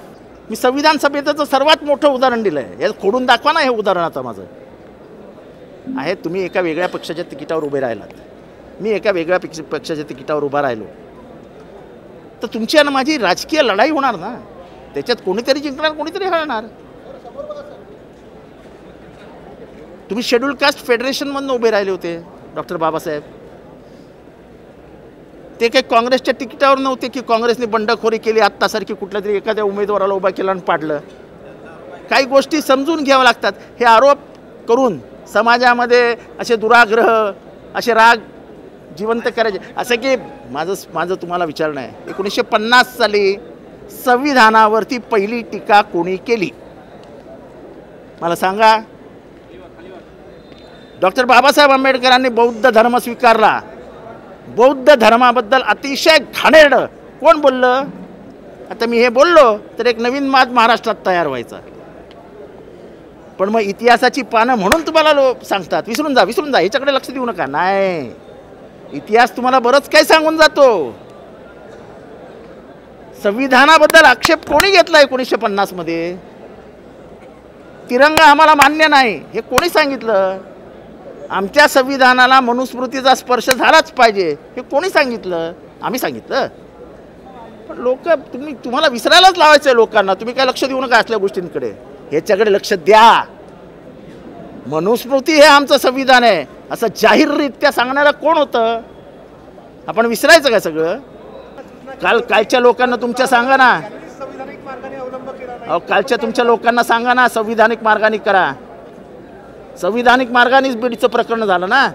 मी संविधान सभेचं सर्वात मोठं उदाहरण दिलं आहे. हे खोडून दाखवा ना हे उदाहरण. आता माझं आहे, तुम्ही एका वेगळ्या पक्षाच्या तिकिटावर उभे राहिलात, मी एका वेगळ्या पक्षाच्या तिकिटावर उभा राहिलो, तर तुमची आणि माझी राजकीय लढाई होणार ना. त्याच्यात कोणीतरी जिंकणार, कोणीतरी हरणार. तुम्ही शेड्यूल कास्ट फेडरेशनमधून उभे राहिले होते डॉक्टर बाबासाहेब. ते काही काँग्रेसच्या तिकिटावर नव्हते की काँग्रेसने बंडखोरी केली आत्तासारखी कुठल्या तरी एखाद्या उमेदवाराला उभा केला आणि पाडलं. काही गोष्टी समजून घ्याव्या लागतात. हे आरोप करून समाजामध्ये असे दुराग्रह, असे राग जिवंत करायचे, असं की माझं तुम्हाला विचारणं आहे, 1950 साली संविधानावरती पहिली टीका कोणी केली मला सांगा? डॉक्टर बाबासाहेब आंबेडकरांनी बौद्ध धर्म स्वीकारला. बौद्ध धर्माबद्दल अतिशय घाणेरडं कोण बोललं? आता मी हे बोललो तर एक नवीन वाद महाराष्ट्रात तयार व्हायचा. पण मग इतिहासाची पानं म्हणून तुम्हाला लोक सांगतात विसरून जा, विसरून जा, ह्याच्याकडे लक्ष देऊ नका. नाही, इतिहास तुम्हाला बरंच काही सांगून जातो. संविधानाबद्दल आक्षेप कोणी घेतला 1950 मध्ये? तिरंगा आम्हाला मान्य नाही हे कोणी सांगितलं? आमच्या संविधानाला मनुस्मृतीचा स्पर्श झालाच पाहिजे हे कोणी सांगितलं? आम्ही सांगितलं. पण लोक तुम्हाला विसरायलाच लावायचं आहे लोकांना. तुम्ही काय लक्ष देऊ नका असल्या गोष्टींकडे, ह्याच्याकडे लक्ष द्या. मनुस्मृती हे आमचं संविधान आहे असं जाहीररित्या सांगणारा कोण होतं? आपण विसरायचं काय सगळं? कालच्या लोकांना तुमच्या सांगा ना, कालच्या तुमच्या लोकांना सांगा ना संविधानिक मार्गाने करा. संविधानिक मार्गानेच बीडचं प्रकरण झालं ना.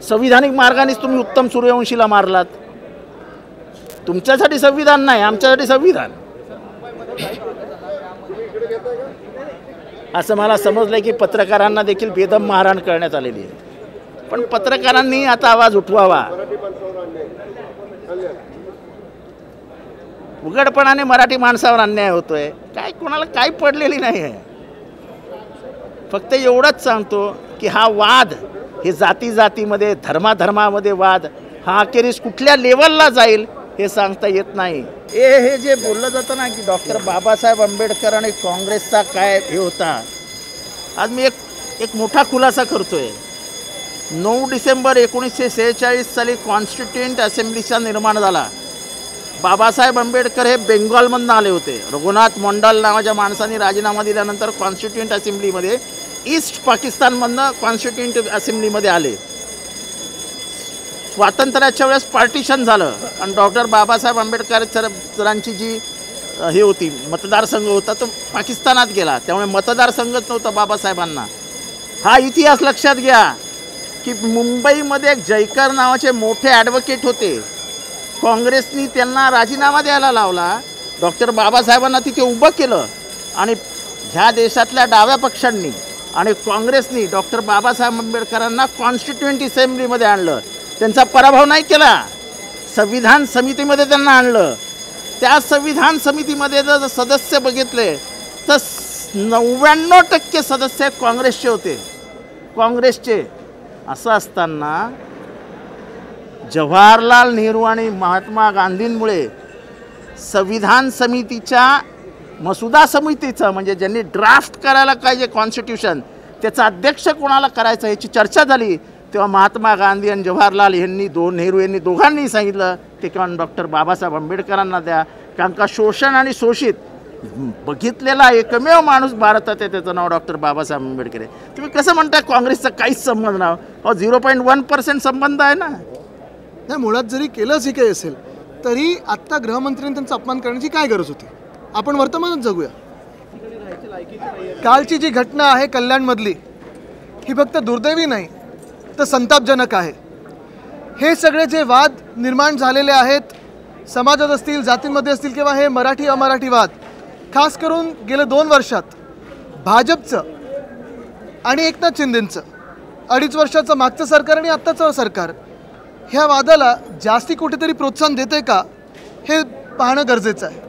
संविधानिक मार्गानेच तुम्ही उत्तम सूर्यवंशीला मारलात. तुमच्यासाठी संविधान नाही, आमच्यासाठी संविधान. असं मला समजलं की पत्रकारांना देखील बेदम मारहाण करण्यात आलेली आहे. पण पत्रकारांनी आता आवाज उठवावा. उघडपणाने मराठी माणसावर अन्याय होतोय. काय कोणाला काय पडलेली नाही आहे. फक्त एवढंच सांगतो की हा वाद, हे जाती जातीमध्ये, धर्माधर्मामध्ये वाद, हा अखेरीस कुठल्या लेवलला जाईल हे सांगता येत नाही. हे जे बोललं जातं ना की डॉक्टर बाबासाहेब आंबेडकर आणि काँग्रेसचा काय हे होता, आज मी एक मोठा खुलासा करतोय. 9 डिसेंबर 1946 साली कॉन्स्टिट्युएंट असेंब्लीचा निर्माण झाला. बाबासाहेब आंबेडकर हे बेंगॉलमधून आले होते. रघुनाथ मंडल नावाच्या माणसाने राजीनामा दिल्यानंतर कॉन्स्टिट्युएंट असेंब्लीमध्ये ईस्ट पाकिस्तानमधनं कॉन्स्टिट्युएंट असेंब्लीमध्ये आले. स्वातंत्र्याच्या वेळेस पार्टिशन झालं आणि डॉक्टर बाबासाहेब आंबेडकर सरांची जी हे होती मतदारसंघ होता तो पाकिस्तानात गेला. त्यामुळे मतदारसंघच नव्हता बाबासाहेबांना. हा इतिहास लक्षात घ्या की मुंबईमध्ये एक जयकर नावाचे मोठे ॲडव्होकेट होते. काँग्रेसनी त्यांना राजीनामा द्यायला लावला. डॉक्टर बाबासाहेबांना तिथे उभं केलं आणि ह्या देशातल्या डाव्या पक्षांनी आणि काँग्रेसनी डॉक्टर बाबासाहेब आंबेडकरांना कॉन्स्टिट्युएंट असेंब्लीमध्ये आणलं. त्यांचा पराभव नाही केला. संविधान समितीमध्ये त्यांना आणलं. त्या संविधान समितीमध्ये जर सदस्य बघितले तर 99% सदस्य काँग्रेसचे होते. काँग्रेसचे. असं असताना जवाहरलाल नेहरू आणि महात्मा गांधींमुळे संविधान समितीच्या मसुदा समितीचं म्हणजे ज्यांनी ड्राफ्ट करायला पाहिजे कॉन्स्टिट्यूशन त्याचा अध्यक्ष कोणाला करायचं याची चर्चा झाली. तेव्हा महात्मा गांधी आणि जवाहरलाल यांनी नेहरू यांनी दोघांनी सांगितलं ते किंवा डॉक्टर बाबासाहेब आंबेडकरांना द्या. कारण का शोषण आणि शोषित बघितलेला एकमेव माणूस भारतात आहे त्याचं नाव डॉक्टर बाबासाहेब आंबेडकर आहे. तुम्ही कसं म्हणता काँग्रेसचा काहीच संबंध नाही? 0.1% संबंध आहे ना. नाही, मुळात जरी केलंच ही काही असेल तरी आत्ता गृहमंत्र्यांनी त्यांचा अपमान करण्याची काय गरज होती? आपण वर्तमानात जगूया. कालची जी घटना आहे कल्याणमधली ही फक्त दुर्दैवी नाही तर संतापजनक आहे. हे सगळे जे वाद निर्माण झालेले आहेत समाजात असतील, जातींमध्ये असतील किंवा हे मराठी अमराठी वाद, खास करून गेल्या 2 वर्षात भाजपचं आणि एकनाथ शिंदेंचं 2.5 वर्षाचं मागचं सरकार आणि आत्ताचं सरकार ह्या वादाला जास्ती कुठेतरी प्रोत्साहन देते का हे पाहणं गरजेचं आहे.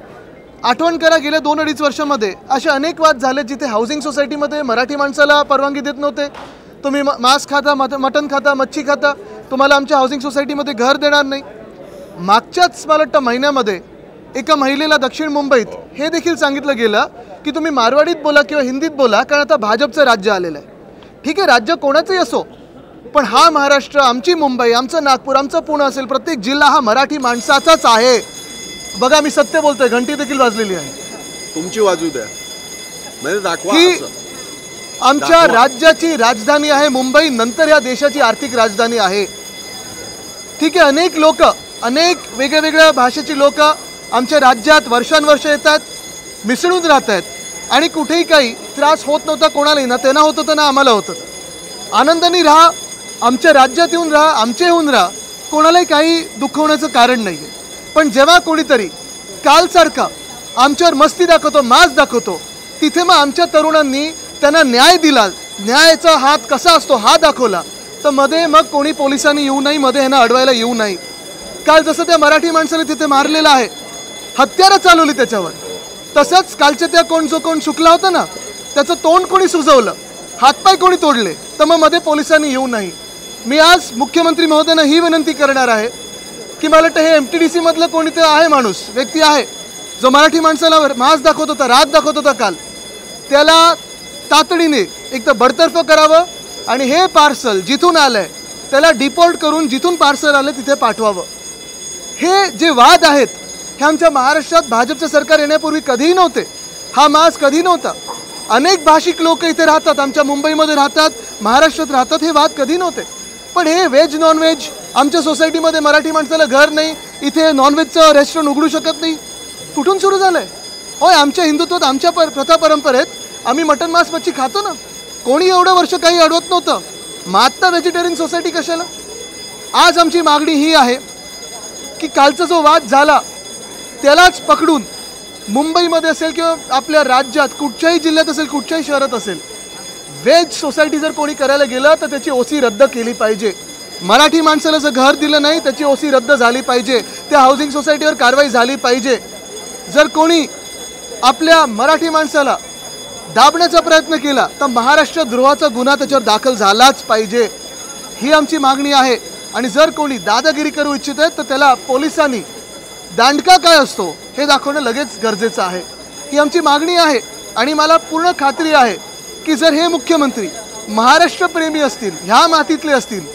आठवण करा, गेल्या 2-2.5 वर्षामध्ये असे अनेक वाद झाले जिथे हाऊसिंग सोसायटीमध्ये मराठी माणसाला परवानगी देत नव्हते. तुम्ही मांस खाता, मटण खाता, मच्छी खाता, तुम्हाला आमच्या हाऊसिंग सोसायटीमध्ये घर देणार नाही. मागच्याच मला वाटतं महिन्यामध्ये एका महिलेला दक्षिण मुंबईत हे देखील सांगितलं गेलं की तुम्ही मारवाडीत बोला किंवा हिंदीत बोला कारण आता भाजपचं राज्य आलेलं आहे. ठीक आहे, राज्य कोणाचंही असो, पण हा महाराष्ट्र, आमची मुंबई, आमचं नागपूर, आमचं पुणे असेल, प्रत्येक जिल्हा हा मराठी माणसाचाच आहे. बघा, मी सत्य बोलतोय, घंटी देखील वाजलेली आहे. तुमची वाजू द्या, म्हणजे दाखवा. ही आमच्या राज्याची राजधानी आहे मुंबई, नंतर या देशाची आर्थिक राजधानी आहे. ठीक आहे, अनेक लोक, अनेक वेगवेगळ्या भाषेची लोक आमच्या राज्यात वर्षानुवर्ष येतात, मिसळून राहत आहेत आणि कुठेही काही त्रास होत नव्हता कोणालाही. ना त्यांना होत होतं ना आम्हाला होत होतं. आनंदाने राहा, आमच्या राज्यात येऊन राहा, आमचे येऊन राहा, कोणालाही काही दुखवण्याचं कारण नाही आहे. पण जेव्हा कोणीतरी कालसारखा आमच्यावर मस्ती दाखवतो, मास दाखवतो, तिथे मग आमच्या तरुणांनी त्यांना न्याय दिला, न्यायाचा हात कसा असतो हा दाखवला, तर मध्ये मग कोणी पोलिसांनी येऊ नाही, मध्ये ह्यांना अडवायला येऊ नाही. काल जसं त्या मराठी माणसाने तिथे मारलेलं आहे, हत्यारं चालवली त्याच्यावर, तसंच कालच्या त्या जो कोण शुक्ला होता ना त्याचं तोंड कोणी सुजवलं, हातपाय कोणी तोडले, तर मग मध्ये पोलिसांनी येऊ नाही. मी आज मुख्यमंत्री महोदयांना ही विनंती करणार आहे की मला वाटतं हे MTDC मधलं कोणीतरी आहे माणूस, व्यक्ती आहे जो मराठी माणसाला मास दाखवत होता, राग दाखवत होता काल, त्याला तातडीने एक तर बडतर्फ करावं आणि हे पार्सल जिथून आलंय त्याला डिपोर्ट करून जिथून पार्सल आलं तिथे पाठवावं. हे जे वाद आहेत हे आमच्या महाराष्ट्रात भाजपचं सरकार येण्यापूर्वी कधीही नव्हते. हा मास कधी नव्हता. अनेक भाषिक लोक इथे राहतात, आमच्या मुंबईमध्ये राहतात, महाराष्ट्रात राहतात, हे वाद कधी नव्हते. पण हे व्हेज नॉनव्हेज, आमच्या सोसायटीमध्ये मराठी माणसाला घर नाही, इथे नॉनव्हेजचं रेस्टॉरंट उघडू शकत नाही, कुठून सुरू झालं आहे? होय, आमच्या हिंदुत्वात, आमच्या प्रथा परंपरेत आम्ही मटण मांस मच्छी खातो ना, कोणी एवढं वर्ष काही अडवत नव्हतं. मग आत्ता व्हेजिटेरियन सोसायटी कशाला? आज आमची मागणी ही आहे की कालचा जो वाद झाला त्यालाच पकडून मुंबईमध्ये असेल किंवा आपल्या राज्यात कुठच्याही जिल्ह्यात असेल, कुठच्याही शहरात असेल, व्हेज सोसायटी जर कोणी करायला गेलं तर त्याची OC रद्द केली पाहिजे. मराठी माणसाला जर घर दिलं नाही त्याची OC रद्द झाली पाहिजे. त्या हाऊसिंग सोसायटीवर कारवाई झाली पाहिजे. जर कोणी आपल्या मराठी माणसाला दाबण्याचा प्रयत्न केला तर महाराष्ट्र द्रोहाचा गुन्हा त्याच्यावर दाखल झालाच पाहिजे. ही आमची मागणी आहे. आणि जर कोणी दादागिरी करू इच्छित आहे तर त्याला पोलिसांनी दांडका काय असतो हे दाखवणं लगेच गरजेचं आहे. ही आमची मागणी आहे आणि मला पूर्ण खात्री आहे की जर हे मुख्यमंत्री महाराष्ट्रप्रेमी असतील, ह्या मातीतले असतील,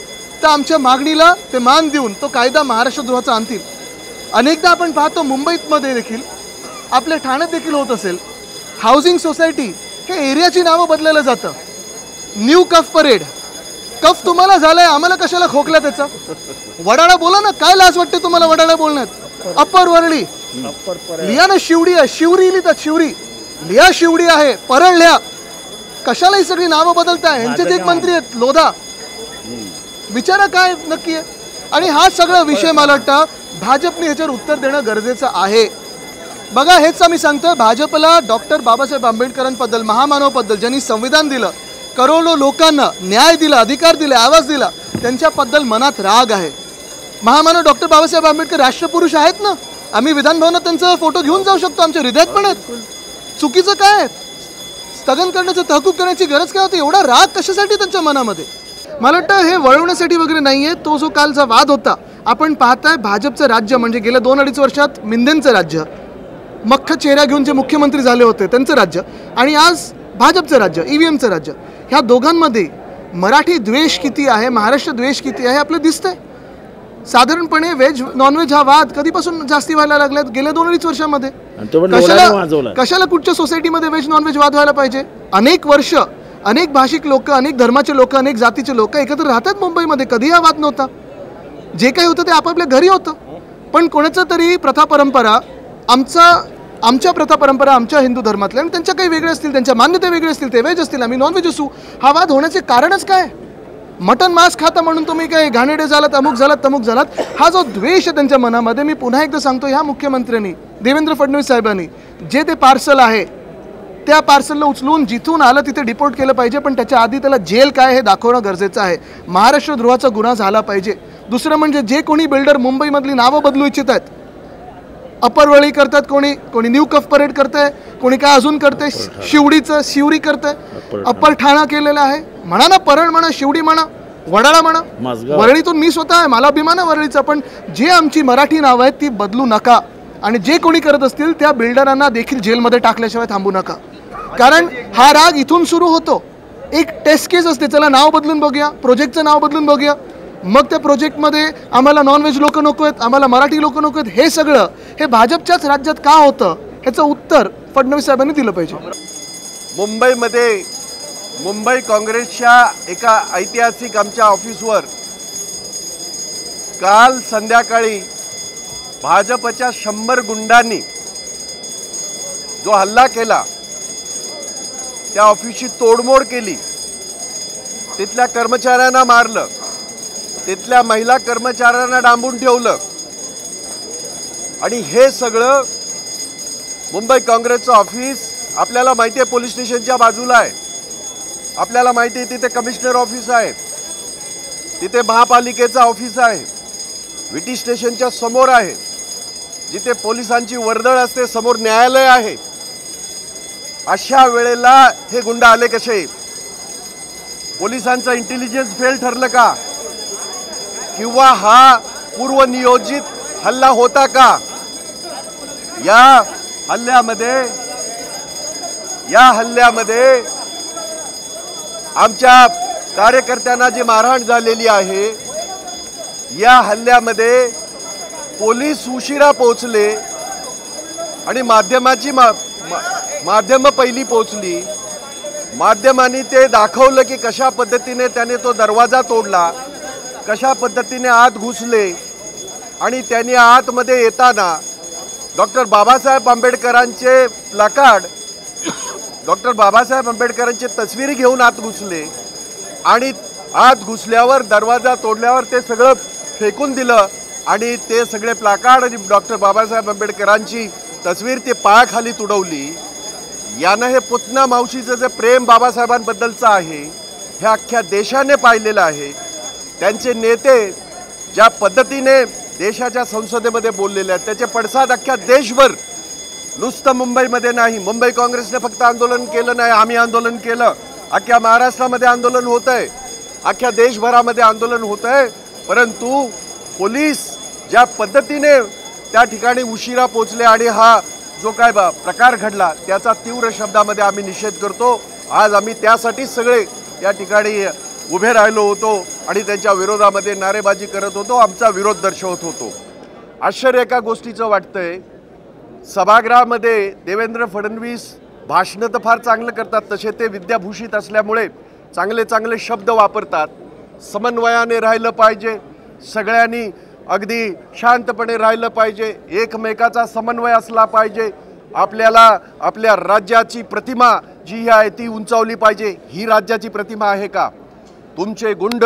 तर आमच्या मागणीला ते मान देऊन तो कायदा महाराष्ट्रद्रोहाचा आणतील. अनेकदा आपण पाहतो मुंबईमध्ये देखील, आपल्या ठाण्यात देखील होत असेल, हाऊसिंग सोसायटी हे एरियाची नावं बदललं जातं. न्यू कफ परेड, कफ तुम्हाला झालाय, आम्हाला कशाला खोकला त्याचा? वडाळा बोला ना, काय लाज वाटते तुम्हाला वडाळा बोलण्यात? अप्पर वरळी लिहा ना, शिवडी आहे, शिवरी लिहितात, शिवरी लिहा, शिवडी आहे, परळ लिहा. कशाला ही सगळी नावं बदलताय? ह्यांचेच एक मंत्री आहेत लोधा, विचारा काय नक्की आहे. आणि हा सगळा विषय मला वाटतं भाजपने ह्याच्यावर उत्तर देणं गरजेचं आहे. बघा, हेच आम्ही सांगतोय, भाजपला डॉक्टर बाबासाहेब आंबेडकरांबद्दल, महामानवबद्दल ज्यांनी संविधान दिलं, करोडो लोकांना न्याय दिला, अधिकार दिले, आवाज दिला, त्यांच्याबद्दल मनात राग आहे. महामानव डॉक्टर बाबासाहेब आंबेडकर राष्ट्रपुरुष आहेत ना, आम्ही विधानभवनात त्यांचा फोटो घेऊन जाऊ शकतो, आमच्या हृदयात पण आहेत. चुकीचं काय? स्थगन करण्याचं, तहकूब करण्याची गरज काय होती? एवढा राग कशासाठी त्यांच्या मनामध्ये? मला वाटतं हे वळवण्यासाठी वगैरे नाही आहे. तो जो कालचा वाद होता, आपण पाहताय भाजपचं राज्य म्हणजे गेल्या 2-2.5 वर्षात मिंदेंचं राज्य, मख्ख चेहरा घेऊन जे मुख्यमंत्री झाले होते त्यांचं राज्य, आणि आज भाजपचं राज्य, EVMचं राज्य, ह्या दोघांमध्ये मराठी द्वेष किती आहे, महाराष्ट्र द्वेष किती आहे आपलं दिसतंय. साधारणपणे व्हेज नॉनव्हेज हा वाद कधीपासून जास्ती व्हायला लागलाय? गेल्या 2-2.5 वर्षामध्ये. कशाला कुठच्या सोसायटीमध्ये व्हेज नॉनव्हेज वाद व्हायला पाहिजे? अनेक वर्ष अनेक भाषिक लोक, अनेक धर्माचे लोक, अनेक जातीचे लोक एकत्र राहतात मुंबईमध्ये. कधी हा वाद नव्हता. जे काही होतं ते आपापल्या घरी होतं. पण कोणाचं तरी प्रथा परंपरा, आमच्या प्रथा परंपरा आमच्या हिंदू धर्मातल्या, आणि त्यांच्या काही वेगळे असतील, त्यांच्या मान्यता वेगळे असतील, ते व्हेज असतील, आम्ही नॉनव्हेज असू. हा वाद होण्याचे कारणच काय? मटन मांस खाता म्हणून तुम्ही काय घाणेरडे झालात, अमुक झालात, तमुक झालात. हा जो द्वेष आहे त्यांच्या मनामध्ये, मी पुन्हा एकदा सांगतो, ह्या मुख्यमंत्र्यांनी, देवेंद्र फडणवीस साहेबांनी जे ते पार्सल आहे त्या पार्सलला उचलून जिथून आलं तिथे डिपोर्ट केलं पाहिजे. पण त्याच्या आधी त्याला जेल काय हे दाखवणं गरजेचं आहे. महाराष्ट्रद्रोहाचा गुन्हा झाला पाहिजे. दुसरं म्हणजे जे कोणी बिल्डर मुंबईमधली नावं बदलू इच्छित आहेत, अप्पर वरळी करतात, कोणी न्यू कफ परेड करतंय, कोणी काय अजून करतंय, शिवरी करतंय, अप्पर ठाणा केलेलं आहे. म्हणा ना, परळ म्हणा, शिवडी म्हणा, वडाळा म्हणा, वरळीतून मी स्वतः आहे, मला अभिमान आहे वरळीचा. पण जे आमची मराठी नावं आहेत ती बदलू नका. आणि जे कोणी करत असतील त्या बिल्डरांना देखील जेलमध्ये टाकल्याशिवाय थांबू नका. कारण हा राग इथून सुरू होतो. एक टेस्ट केस असते, चला नाव बदलून बघूया, प्रोजेक्टचं नाव बदलून बघूया, मग त्या प्रोजेक्टमध्ये आम्हाला नॉनव्हेज लोक नको आहेत, आम्हाला मराठी लोक नको आहेत. हे सगळं हे भाजपच्याच राज्यात का होतं ह्याचं उत्तर फडणवीस साहेबांनी दिलं पाहिजे. मुंबईमध्ये मुंबई काँग्रेसच्या एका ऐतिहासिक आमच्या ऑफिसवर काल संध्याकाळी भाजपच्या 100 गुंडांनी जो हल्ला केला, त्या ऑफिसची तोडमोड केली, तिथल्या कर्मचाऱ्यांना मारलं, तिथल्या महिला कर्मचाऱ्यांना डांबून ठेवलं. आणि हे सगळं मुंबई काँग्रेसचं ऑफिस आपल्याला माहिती आहे पोलीस स्टेशनच्या बाजूला आहे. आपल्याला माहिती आहे तिथे कमिशनर ऑफिस आहे, तिथे महापालिकेचं ऑफिस आहे, विटी स्टेशनच्या समोर आहे, जिथे पोलिसांची वर्दळ असते, समोर न्यायालय आहे. अशा वेळेला हे गुंड आले कसे? पोलिसांचं इंटेलिजन्स फेल ठरलं का? किंवा हा पूर्वनियोजित हल्ला होता का? या हल्ल्यामध्ये आमच्या कार्यकर्त्यांना जी मारहाण झालेली आहे, या हल्ल्यामध्ये पोलीस उशिरा पोहोचले आणि माध्यमं पहिली पोहोचली. माध्यमांनी ते दाखवलं की कशा पद्धतीने त्याने तो दरवाजा तोडला, कशा पद्धतीने आत घुसले. आणि त्यांनी आतमध्ये येताना डॉक्टर बाबासाहेब आंबेडकरांचे प्लकार्ड, डॉक्टर बाबासाहेब आंबेडकरांची तस्वीर घेऊन आत घुसले. आणि आत घुसल्यावर, दरवाजा तोडल्यावर ते सगळं फेकून दिलं आणि ते सगळे प्लकार्ड आणि डॉक्टर बाबासाहेब आंबेडकरांची तस्वीर ते पायाखाली तुडवली. यानं हे पुतना मावशीचं जे प्रेम बाबासाहेबांबद्दलचं आहे हे अख्ख्या देशाने पाहिलेलं आहे. त्यांचे नेते ज्या पद्धतीने देशाच्या संसदेमध्ये बोललेले आहेत त्याचे पडसाद अख्ख्या देशभर, नुसतं मुंबईमध्ये नाही. मुंबई काँग्रेसने फक्त आंदोलन केलं नाही, आम्ही आंदोलन केलं. अख्ख्या महाराष्ट्रामध्ये आंदोलन होत आहे, अख्ख्या देशभरामध्ये आंदोलन होत आहे. परंतु पोलीस ज्या पद्धतीने त्या ठिकाणी उशिरा पोचले आणि हा जो काय प्रकार घडला त्याचा तीव्र शब्दामध्ये आम्ही निषेध करतो। आज आम्ही त्यासाठीच सगळे या ठिकाणी उभे राहिलो होतो आणि त्यांच्या विरोधामध्ये नारेबाजी करत होतो, आमचा विरोध दर्शवत होतो। आश्चर्य एका गोष्टीचं वाटतंय, सभागृहामध्ये देवेंद्र फडणवीस भाषणं तर फार चांगलं करतात, तसे ते विद्याभूषित असल्यामुळे चांगले चांगले शब्द वापरतात। समन्वयाने राहिलं पाहिजे, सगळ्यांनी अगदी शांतपणे राहिलं पाहिजे, एकमेकाचा समन्वय असला पाहिजे, आपल्याला आपल्या राज्याची प्रतिमा जी आहे ती उंचावली पाहिजे। ही राज्याची प्रतिमा आहे का? तुमचे गुंड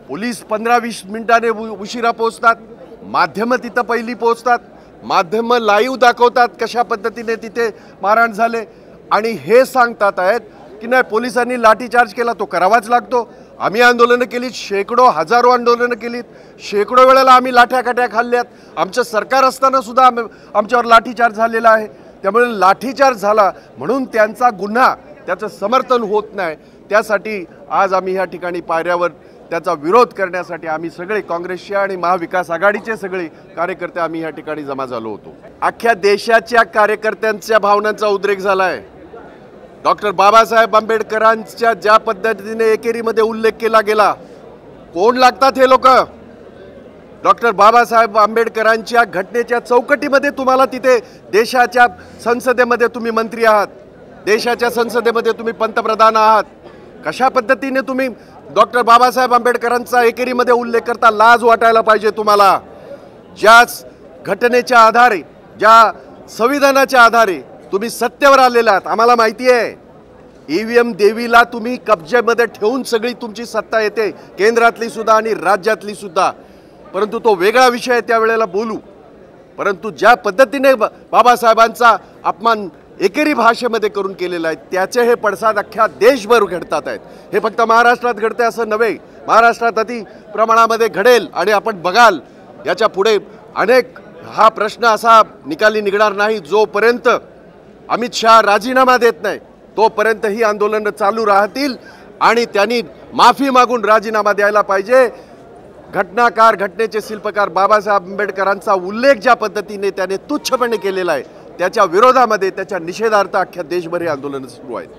पोलीस 15-20 मिनिटांनी उशिरा पोहोचतात, माध्यमं तिथं पहिली पोहोचतात, माध्यमं लाईव्ह दाखवतात कशा पद्धतीने तिथे मारहाण झाले आणि हे सांगतात आहेत की नाही पोलिसांनी लाठीचार्ज केला, तो करावाच लागतो। आम्ही आंदोलनं केलीत, शेकडो हजारो आंदोलनं केलीत, शेकडो वेळेला आम्ही लाठ्याकाठ्या खाल्ल्यात, आमचं सरकार असताना सुद्धा आमच्यावर लाठीचार्ज झालेला आहे। त्यामुळे लाठीचार्ज झाला म्हणून त्यांचा गुन्हा, त्याचं समर्थन होत नाही, त्यासाठी आज आम्ही ह्या ठिकाणी पायऱ्यावर त्याचा विरोध करण्यासाठी आम्ही सगळे काँग्रेसचे आणि महाविकास आघाडीचे सगळे कार्यकर्ते आम्ही ह्या ठिकाणी जमा झालो होतो। अख्ख्या देशाच्या कार्यकर्त्यांच्या भावनांचा उद्रेक झाला आहे। डॉक्टर बाबासाहेब आंबेडकरांच्या ज्या पद्धतीने एकेरीमध्ये उल्लेख केला गेला, कोण लागतात हे लोक? डॉक्टर बाबासाहेब आंबेडकरांच्या घटनेच्या चौकटीमध्ये तुम्हाला तिथे देशाच्या संसदेमध्ये तुम्ही मंत्री आहात, देशाच्या संसदेमध्ये तुम्ही पंतप्रधान आहात, कशा पद्धतीने तुम्ही डॉक्टर बाबासाहेब आंबेडकरांचा एकेरीमध्ये उल्लेख करता? लाज वाटायला पाहिजे तुम्हाला। ज्याच घटनेच्या आधारे, ज्या संविधानाच्या आधारे तुम्ही सत्तेवर आलेला आहात, आम्हाला माहिती आहे ईव्हीएम देवीला तुम्ही कब्जेमध्ये ठेवून सगळी तुमची सत्ता येते, केंद्रातली सुद्धा आणि राज्यातली सुद्धा, परंतु तो वेगळा विषय आहे, त्यावेळेला बोलू। परंतु ज्या पद्धतीने बाबासाहेबांचा अपमान एकेरी भाषेमध्ये करून केलेला आहे त्याचे हे पडसाद अख्ख्या देशभर घडतात आहेत। हे फक्त महाराष्ट्रात घडते असं नव्हे, महाराष्ट्रात अति प्रमाणामध्ये घडेल आणि आपण बघाल याच्या पुढे अनेक हा प्रश्न असा निकाली निघणार नाही जोपर्यंत अमित शहा राजीनामा देत नाही, तोपर्यंत ही आंदोलनं चालू राहतील आणि त्यांनी माफी मागून राजीनामा द्यायला पाहिजे। घटनाकार, घटनेचे शिल्पकार बाबासाहेब आंबेडकरांचा उल्लेख ज्या पद्धतीने त्याने तुच्छपणे केलेला आहे त्याच्या विरोधामध्ये, त्याच्या निषेधार्थ अख्ख्या देशभर हे आंदोलन सुरू आहेत।